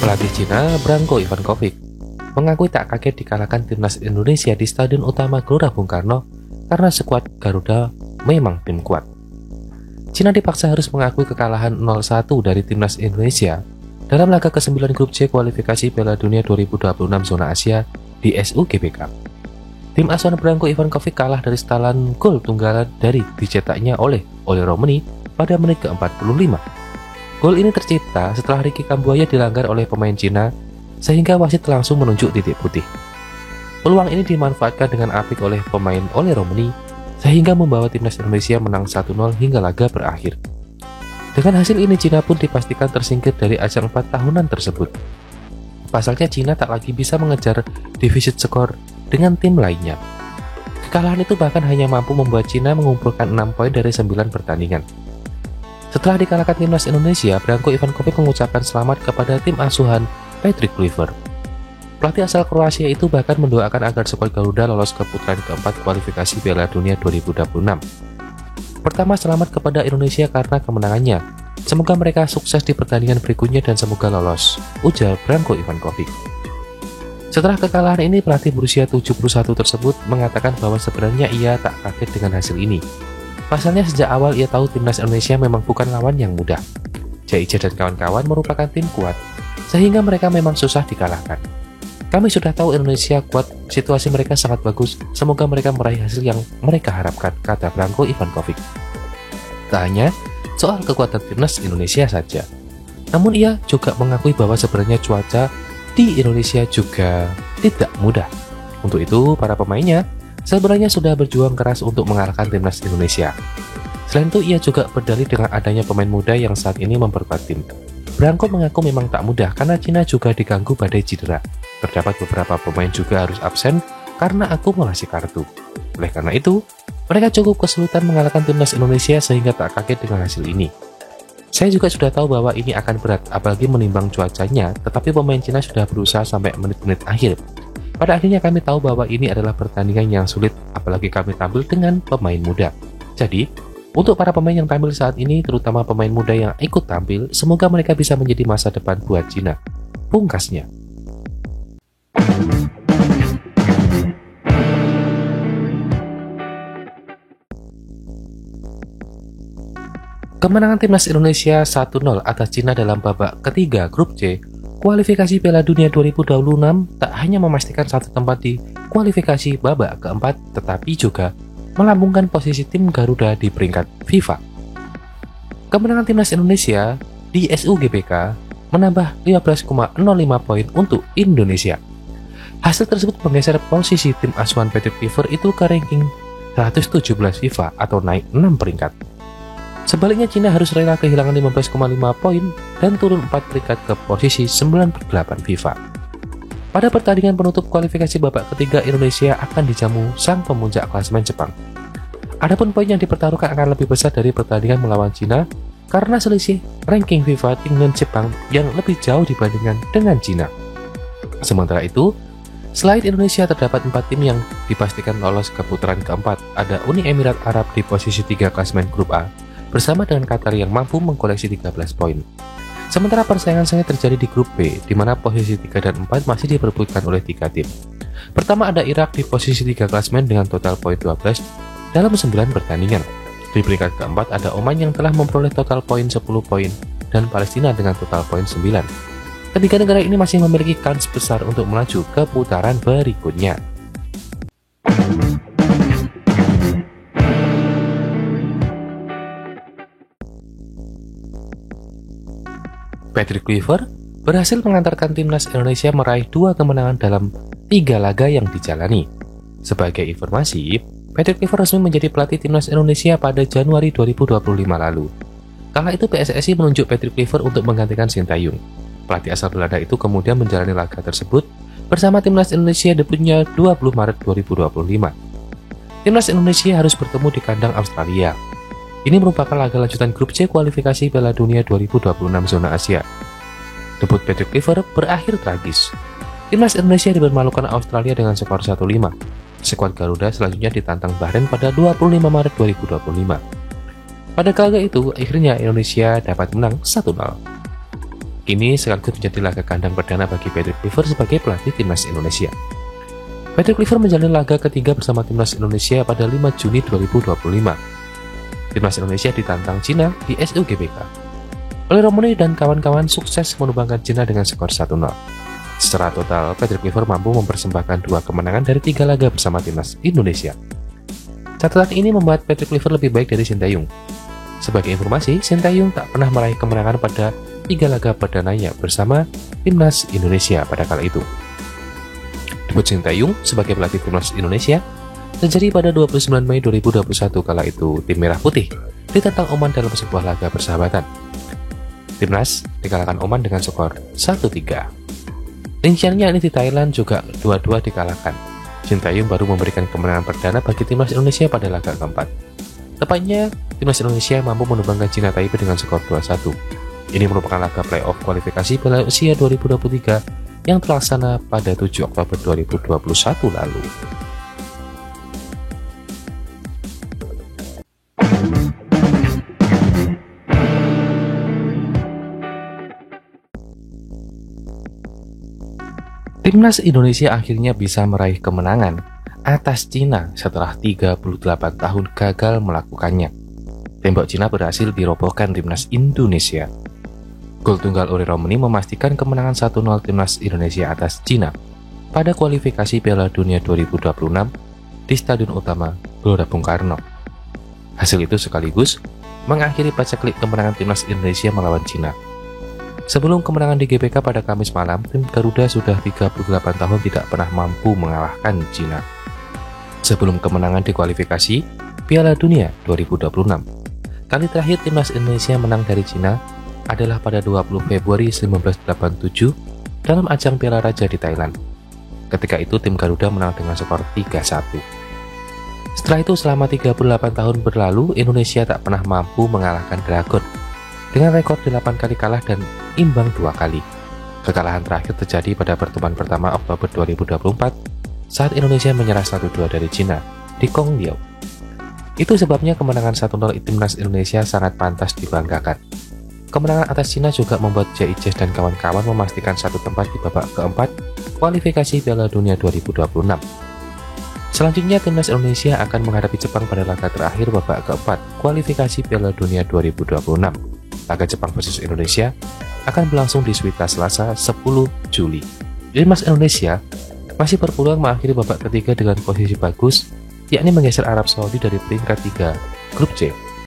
Pelatih Cina Branko Ivankovic mengakui tak kaget dikalahkan timnas Indonesia di Stadion Utama Gelora Bung Karno karena skuad Garuda memang tim kuat. Cina dipaksa harus mengakui kekalahan 0-1 dari timnas Indonesia dalam laga ke-9 grup C kualifikasi Piala Dunia 2026 zona Asia di SUGBK. Tim asuhan Branko Ivankovic kalah dari setelan gol tunggal dari dicetaknya oleh Ole Romani pada menit ke-45. Gol ini tercipta setelah Ricky Kambuaya dilanggar oleh pemain Cina sehingga wasit langsung menunjuk titik putih. Peluang ini dimanfaatkan dengan apik oleh pemain Ole Romani sehingga membawa timnas Indonesia menang 1-0 hingga laga berakhir. Dengan hasil ini Cina pun dipastikan tersingkir dari ajang 4 tahunan tersebut. Pasalnya Cina tak lagi bisa mengejar defisit skor dengan tim lainnya. Kekalahan itu bahkan hanya mampu membuat Cina mengumpulkan 6 poin dari 9 pertandingan. Setelah dikalahkan timnas Indonesia, Branko Ivankovic mengucapkan selamat kepada tim asuhan Patrick Kluivert. Pelatih asal Kroasia itu bahkan mendoakan agar skuad Garuda lolos ke putaran keempat kualifikasi Piala Dunia 2026. Pertama, selamat kepada Indonesia karena kemenangannya. Semoga mereka sukses di pertandingan berikutnya dan semoga lolos, ujar Branko Ivankovic. Setelah kekalahan ini, pelatih berusia 71 tersebut mengatakan bahwa sebenarnya ia tak kaget dengan hasil ini. Pasalnya sejak awal ia tahu timnas Indonesia memang bukan lawan yang mudah. Jaija dan kawan-kawan merupakan tim kuat, sehingga mereka memang susah dikalahkan. Kami sudah tahu Indonesia kuat, situasi mereka sangat bagus, semoga mereka meraih hasil yang mereka harapkan, kata Branko Ivankovic. Tak hanya soal kekuatan timnas Indonesia saja, namun ia juga mengakui bahwa sebenarnya cuaca di Indonesia juga tidak mudah. Untuk itu, para pemainnya sebenarnya sudah berjuang keras untuk mengalahkan timnas Indonesia. Selain itu, ia juga berdalih dengan adanya pemain muda yang saat ini memperkuat tim. Branko mengaku memang tak mudah karena Cina juga diganggu badai cedera. Terdapat beberapa pemain juga harus absen karena akumulasi kartu. Oleh karena itu, mereka cukup kesulitan mengalahkan timnas Indonesia sehingga tak kaget dengan hasil ini. Saya juga sudah tahu bahwa ini akan berat, apalagi menimbang cuacanya, tetapi pemain Cina sudah berusaha sampai menit-menit akhir. Pada akhirnya kami tahu bahwa ini adalah pertandingan yang sulit, apalagi kami tampil dengan pemain muda. Jadi, untuk para pemain yang tampil saat ini, terutama pemain muda yang ikut tampil, semoga mereka bisa menjadi masa depan buat Cina, pungkasnya. Kemenangan timnas Indonesia 1-0 atas Cina dalam babak ketiga grup C kualifikasi Piala Dunia 2026 tak hanya memastikan satu tempat di kualifikasi babak keempat, tetapi juga melambungkan posisi tim Garuda di peringkat FIFA. Kemenangan timnas Indonesia di SUGBK menambah 15,05 poin untuk Indonesia. Hasil tersebut menggeser posisi tim asuhan Patrick Kluivert itu ke ranking 117 FIFA atau naik 6 peringkat. Sebaliknya Cina harus rela kehilangan 15,5 poin dan turun 4 peringkat ke posisi 98 FIFA. Pada pertandingan penutup kualifikasi babak ketiga, Indonesia akan dijamu sang pemuncak klasemen Jepang. Adapun poin yang dipertaruhkan akan lebih besar dari pertandingan melawan Cina karena selisih ranking FIFA dengan Jepang yang lebih jauh dibandingkan dengan Cina. Sementara itu, selain Indonesia terdapat 4 tim yang dipastikan lolos ke putaran keempat. Ada Uni Emirat Arab di posisi 3 klasemen grup A bersama dengan Qatar yang mampu mengkoleksi 13 poin. Sementara persaingan sengit terjadi di grup B, di mana posisi 3 dan 4 masih diperebutkan oleh 3 tim. Pertama ada Irak di posisi 3 klasemen dengan total poin 12 dalam 9 pertandingan. Di peringkat keempat ada Oman yang telah memperoleh total poin 10 poin dan Palestina dengan total poin 9. Ketiga negara ini masih memiliki kans besar untuk melaju ke putaran berikutnya. Patrick Kluivert berhasil mengantarkan timnas Indonesia meraih 2 kemenangan dalam 3 laga yang dijalani. Sebagai informasi, Patrick Kluivert resmi menjadi pelatih timnas Indonesia pada Januari 2025 lalu. Kala itu PSSI menunjuk Patrick Kluivert untuk menggantikan Sintayong. Pelatih asal Belanda itu kemudian menjalani laga tersebut bersama timnas Indonesia debutnya 20 Maret 2025. Timnas Indonesia harus bertemu di kandang Australia. Ini merupakan laga lanjutan grup C kualifikasi Piala Dunia 2026 zona Asia. Debut Patrick Kluivert berakhir tragis. Timnas Indonesia dipermalukan Australia dengan skor 1-5. Skuad Garuda selanjutnya ditantang Bahrain pada 25 Maret 2025. Pada laga itu, akhirnya Indonesia dapat menang 1-0. Kini sekaligus menjadi laga kandang perdana bagi Patrick Kluivert sebagai pelatih timnas Indonesia. Patrick Kluivert menjalani laga ketiga bersama timnas Indonesia pada 5 Juni 2025. Timnas Indonesia ditantang Cina di SUGBK. Oli Romani dan kawan-kawan sukses menumbangkan Cina dengan skor 1-0. Secara total, Patrick Kluivert mampu mempersembahkan 2 kemenangan dari 3 laga bersama timnas Indonesia. Catatan ini membuat Patrick Kluivert lebih baik dari Sintayong. Sebagai informasi, Sintayong tak pernah meraih kemenangan pada 3 laga perdananya bersama timnas Indonesia pada kala itu. Debut Sintayong sebagai pelatih timnas Indonesia terjadi pada 29 Mei 2021 kala itu tim Merah Putih ditantang Oman dalam sebuah laga persahabatan. Timnas dikalahkan Oman dengan skor 1-3. Rinciannya ini di Thailand juga 2-2 dikalahkan. Sintayong baru memberikan kemenangan perdana bagi timnas Indonesia pada laga keempat. Tepatnya, timnas Indonesia mampu menumbangkan Cina Taipei dengan skor 2-1. Ini merupakan laga playoff kualifikasi Piala Asia 2023 yang terlaksana pada 7 Oktober 2021 lalu. Timnas Indonesia akhirnya bisa meraih kemenangan atas Cina setelah 38 tahun gagal melakukannya. Tembok Cina berhasil dirobohkan timnas Indonesia. Gol tunggal Oli Romani memastikan kemenangan 1-0 timnas Indonesia atas Cina pada kualifikasi Piala Dunia 2026 di Stadion Utama Gelora Bung Karno. Hasil itu sekaligus mengakhiri paceklik kemenangan timnas Indonesia melawan Cina. Sebelum kemenangan di GBK pada Kamis malam, tim Garuda sudah 38 tahun tidak pernah mampu mengalahkan Cina. Sebelum kemenangan di kualifikasi Piala Dunia 2026, kali terakhir timnas Indonesia menang dari Cina adalah pada 20 Februari 1987 dalam ajang Piala Raja di Thailand. Ketika itu tim Garuda menang dengan skor 3-1. Setelah itu selama 38 tahun berlalu, Indonesia tak pernah mampu mengalahkan Dragon dengan rekor 8 kali kalah dan imbang 2 kali. Kekalahan terakhir terjadi pada pertemuan pertama Oktober 2024 saat Indonesia menyerah 1-2 dari Cina di Kongliao. Itu sebabnya kemenangan 1-0 timnas Indonesia sangat pantas dibanggakan. Kemenangan atas Cina juga membuat Jaijes dan kawan-kawan memastikan satu tempat di babak keempat kualifikasi Piala Dunia 2026. Selanjutnya, timnas Indonesia akan menghadapi Jepang pada laga terakhir babak keempat kualifikasi Piala Dunia 2026. Laga Jepang versus Indonesia akan berlangsung di Swita Selasa 10 Juli. Timnas Indonesia masih berpeluang mengakhiri babak ketiga dengan posisi bagus, yakni menggeser Arab Saudi dari peringkat 3 grup C.